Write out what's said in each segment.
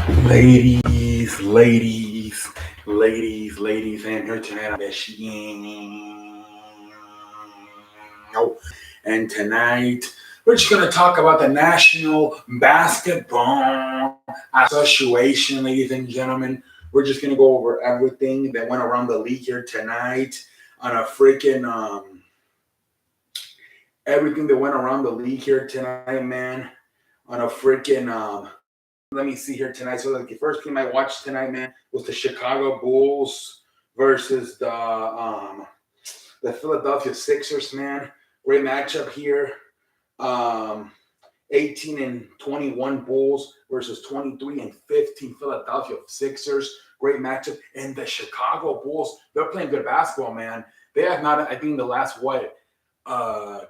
Ladies, and here tonight I'm Michigan. And tonight we're just gonna talk about the National Basketball Association, ladies and gentlemen. We're just gonna go over everything that went around the league here tonight on a freaking everything that went around the league here tonight, man. On a freaking let me see here tonight. So the first game I watched tonight, man, was the Chicago Bulls versus the Philadelphia Sixers, man. Great matchup here. 18 and 21 Bulls versus 23 and 15 Philadelphia Sixers. Great matchup. And the Chicago Bulls, they're playing good basketball, man. They have not, I think, the last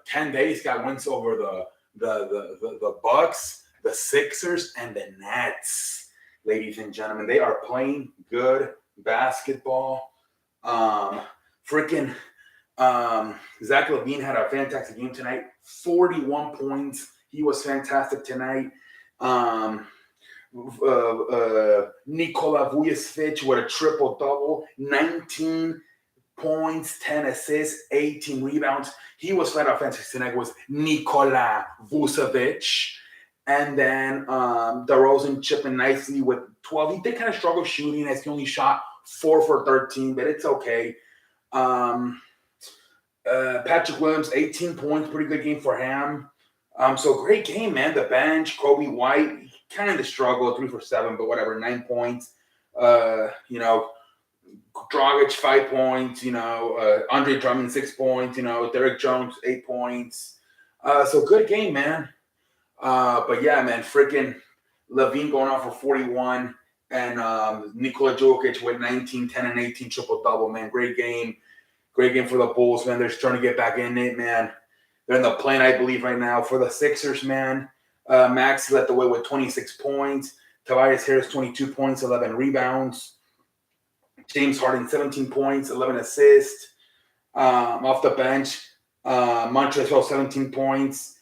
10 days got wins over the Bucks, the Sixers, and the Nets, ladies and gentlemen. They are playing good basketball. Freaking Zach LaVine had a fantastic game tonight. 41 points. He was fantastic tonight. Nikola Vucevic with a triple-double. 19 points, 10 assists, 18 rebounds. He was flat offensive tonight. Was Nikola Vucevic. And then DeRozan chipping nicely with 12. He did kind of struggle shooting as he only shot 4 for 13, but it's okay. Patrick Williams, 18 points, pretty good game for him. So great game, man. The bench, Kobe White, kind of struggled, 3 for 7, but whatever, 9 points. Dragic, 5 points. Andre Drummond, 6 points. Derek Jones, 8 points. So good game, man. But yeah, man, freaking LaVine going off for 41 and Nikola Jokic with 19, 10, and 18 triple-double, man. Great game. Great game for the Bulls, man. They're trying to get back in it, man. They're in the play-in, I believe, right now. For the Sixers, man, Max led the way with 26 points. Tobias Harris, 22 points, 11 rebounds. James Harden, 17 points, 11 assists. Off the bench, Montrezl, 17 points.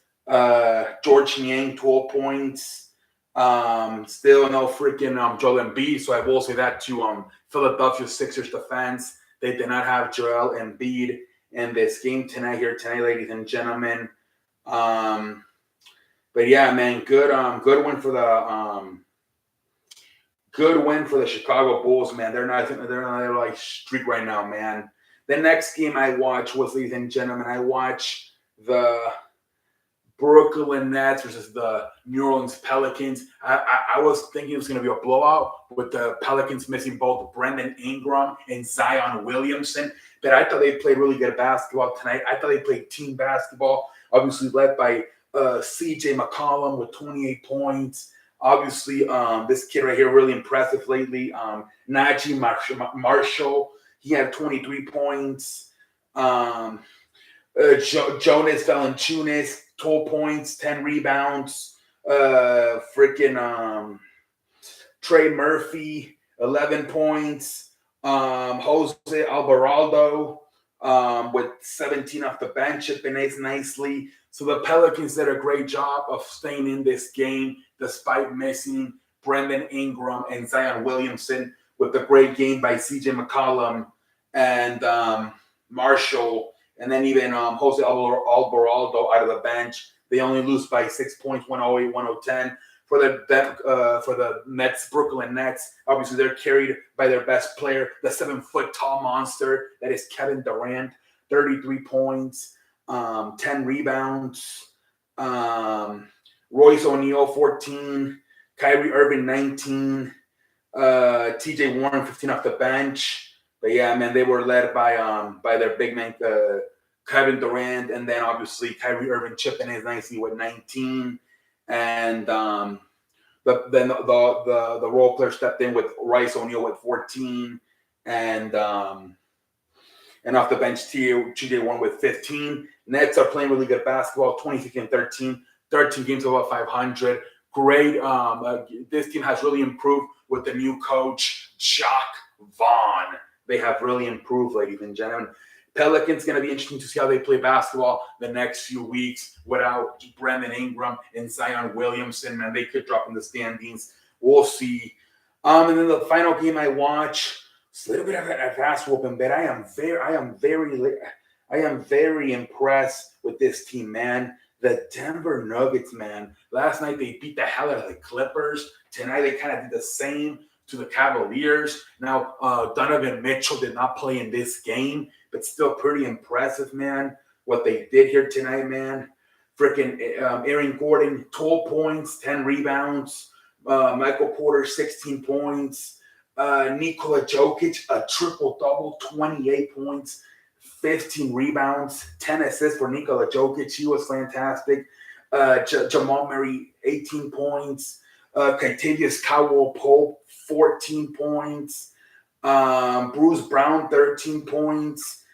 George Niang, 12 points. Still no freaking Joel Embiid, so I will say that to Philadelphia Sixers defense. They did not have Joel Embiid in this game tonight, ladies and gentlemen. But yeah, man, good win for the Chicago Bulls, man. They're not like streak right now, man. The next game I watched was, ladies and gentlemen, I watched the Brooklyn Nets versus the New Orleans Pelicans. I was thinking it was going to be a blowout with the Pelicans missing both Brandon Ingram and Zion Williamson. But I thought they played really good basketball tonight. I thought they played team basketball, obviously led by CJ McCollum with 28 points. Obviously, this kid right here really impressive lately. Najee Marshall, he had 23 points. Jonas Valanciunas, 12 points, 10 rebounds. Trey Murphy, 11 points. Jose Alvarado with 17 off the bench, chipping nicely. So the Pelicans did a great job of staying in this game despite missing Brandon Ingram and Zion Williamson, with a great game by CJ McCollum and Marshall. And then even Jose Alvarado out of the bench. They only lose by 6 points, 108-110. For the Nets, Brooklyn Nets, obviously they're carried by their best player, the 7-foot tall monster that is Kevin Durant. 33 points, 10 rebounds. Royce O'Neal, 14. Kyrie Irving, 19. TJ Warren, 15 off the bench. But yeah, man, they were led by their big man, Kevin Durant, and then obviously Kyrie Irving chipping in nicely with 19, and then the role player stepped in with Royce O'Neal with 14, and off the bench TJ Warren with 15. Nets are playing really good basketball, 26 and 13 games above 500. Great. This team has really improved with the new coach, Jacques Vaughn. They have really improved, ladies and gentlemen. Pelicans going to be interesting to see how they play basketball the next few weeks without Brandon Ingram and Zion Williamson. Man, they could drop in the standings. We'll see. And then the final game I watch, it's a little bit of a fast whooping, but I am very impressed with this team, man. The Denver Nuggets, man. Last night they beat the hell out of the Clippers. Tonight they kind of did the same to the Cavaliers. Now Donovan Mitchell did not play in this game, but still pretty impressive, man. What they did here tonight, man. Freaking Aaron Gordon, 12 points, 10 rebounds. Michael Porter, 16 points. Nikola Jokic, a triple-double, 28 points, 15 rebounds, 10 assists for Nikola Jokic. He was fantastic. Jamal Murray, 18 points. Kentavious Caldwell-Pope, 14 points. Bruce Brown, 13 points.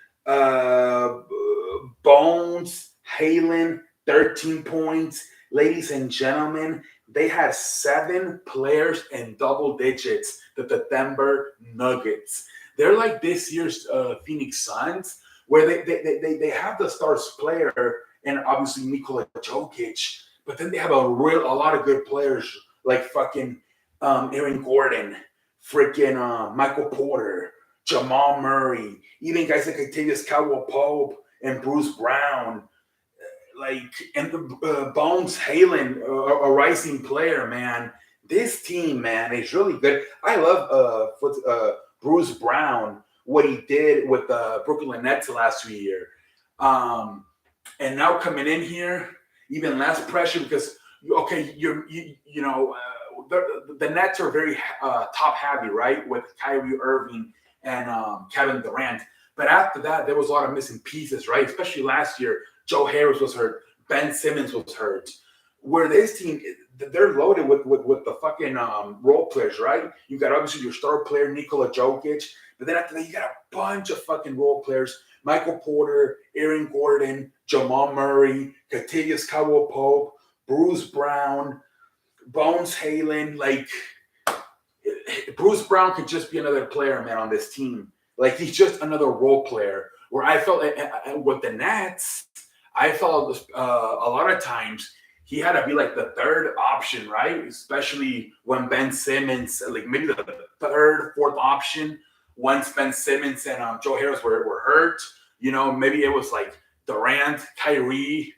Bones Halen, 13 points. Ladies and gentlemen, they had 7 players in double digits, the Denver Nuggets. They're like this year's Phoenix Suns, where they have the stars player and obviously Nikola Jokic, but then they have a lot of good players like fucking Aaron Gordon, freaking Michael Porter, Jamal Murray, even guys like Kentavious Caldwell-Pope and Bruce Brown, and the Bones Halen, a rising player, man. This team, man, is really good. I love Bruce Brown, what he did with the Brooklyn Nets last year. And now coming in here, even less pressure because, okay, the Nets are very top heavy, right? With Kyrie Irving and Kevin Durant. But after that, there was a lot of missing pieces, right? Especially last year, Joe Harris was hurt. Ben Simmons was hurt. Where this team, they're loaded with the fucking role players, right? You got obviously your star player, Nikola Jokic. But then after that, you got a bunch of fucking role players. Michael Porter, Aaron Gordon, Jamal Murray, Kentavious Caldwell-Pope, Bruce Brown, Bones Halen. Bruce Brown could just be another player, man, on this team. He's just another role player. Where I felt with the Nets, I felt a lot of times he had to be like the third option, right? Especially when Ben Simmons, maybe the third, fourth option, once Ben Simmons and Joe Harris were hurt. Maybe it was like Durant, Kyrie,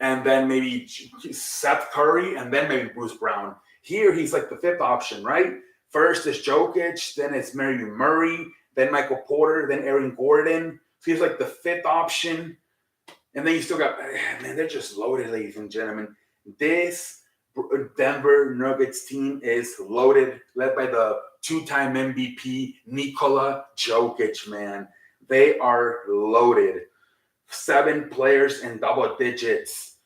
and then maybe Seth Curry, and then maybe Bruce Brown. Here, he's like the fifth option, right? First is Jokic, then it's Murray, then Michael Porter, then Aaron Gordon. So he's like the fifth option. And then you still got, man, they're just loaded, ladies and gentlemen. This Denver Nuggets team is loaded, led by the two-time MVP, Nikola Jokic, man. They are loaded. 7 players in double digits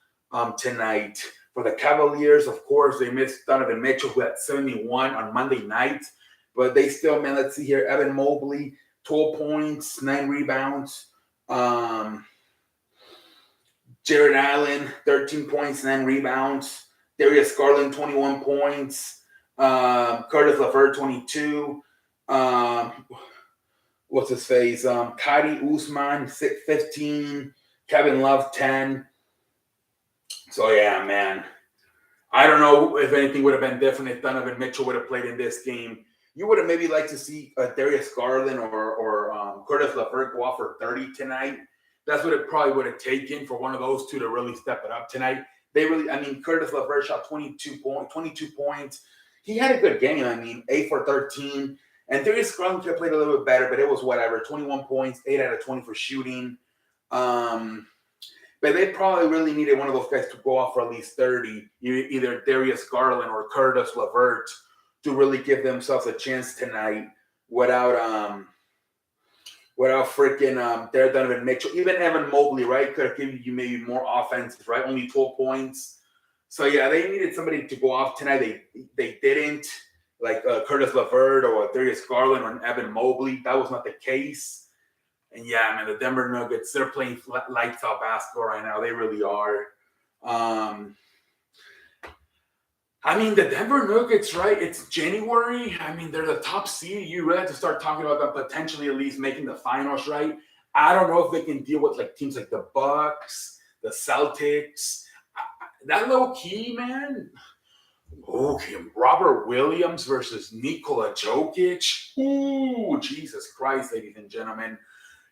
tonight. For the Cavaliers, of course, they missed Donovan Mitchell, who had 71 on Monday night. But they still, man, let's see here. Evan Mobley, 12 points, 9 rebounds. Jared Allen, 13 points, 9 rebounds. Darius Garland, 21 points. Curtis LeVert, 22. What's his face? Kadi Usman, 15. Kevin Love, 10. So, yeah, man. I don't know if anything would have been different if Donovan Mitchell would have played in this game. You would have maybe liked to see Darius Garland or Curtis LeVert go off for 30 tonight. That's what it probably would have taken for one of those two to really step it up tonight. Curtis LeVert shot 22 points. He had a good game. 8 for 13. And Darius Garland could have played a little bit better, but it was whatever. 21 points, 8 out of 20 for shooting. But they probably really needed one of those guys to go off for at least 30, either Darius Garland or Curtis LeVert, to really give themselves a chance tonight without freaking Donovan Mitchell. Even Evan Mobley, right, could have given you maybe more offense, right? Only 12 points. So, yeah, they needed somebody to go off tonight. They didn't, like Curtis LeVert or Darius Garland or Evan Mobley. That was not the case. And, yeah, man, the Denver Nuggets, they're playing lights out basketball right now. They really are. The Denver Nuggets, right? It's January. They're the top seed. You really have to start talking about them potentially at least making the finals, right? I don't know if they can deal with teams like the Bucks, the Celtics. That low key, man. Okay, Robert Williams versus Nikola Jokic. Ooh, Jesus Christ, ladies and gentlemen.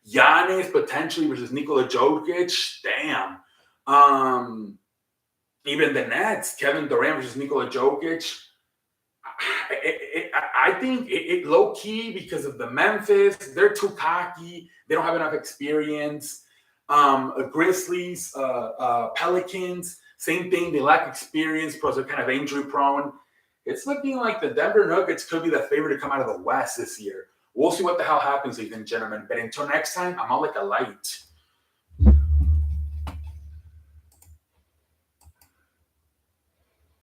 Giannis potentially versus Nikola Jokic. Damn. Um, Even the Nets, Kevin Durant versus Nikola Jokic. I think it low key because of the Memphis. They're too cocky. They don't have enough experience. Grizzlies, Pelicans, same thing. They lack experience because they're kind of injury prone. It's looking like the Denver Nuggets could be the favorite to come out of the West this year. We'll see what the hell happens, ladies and gentlemen. But until next time, I'm out like a light.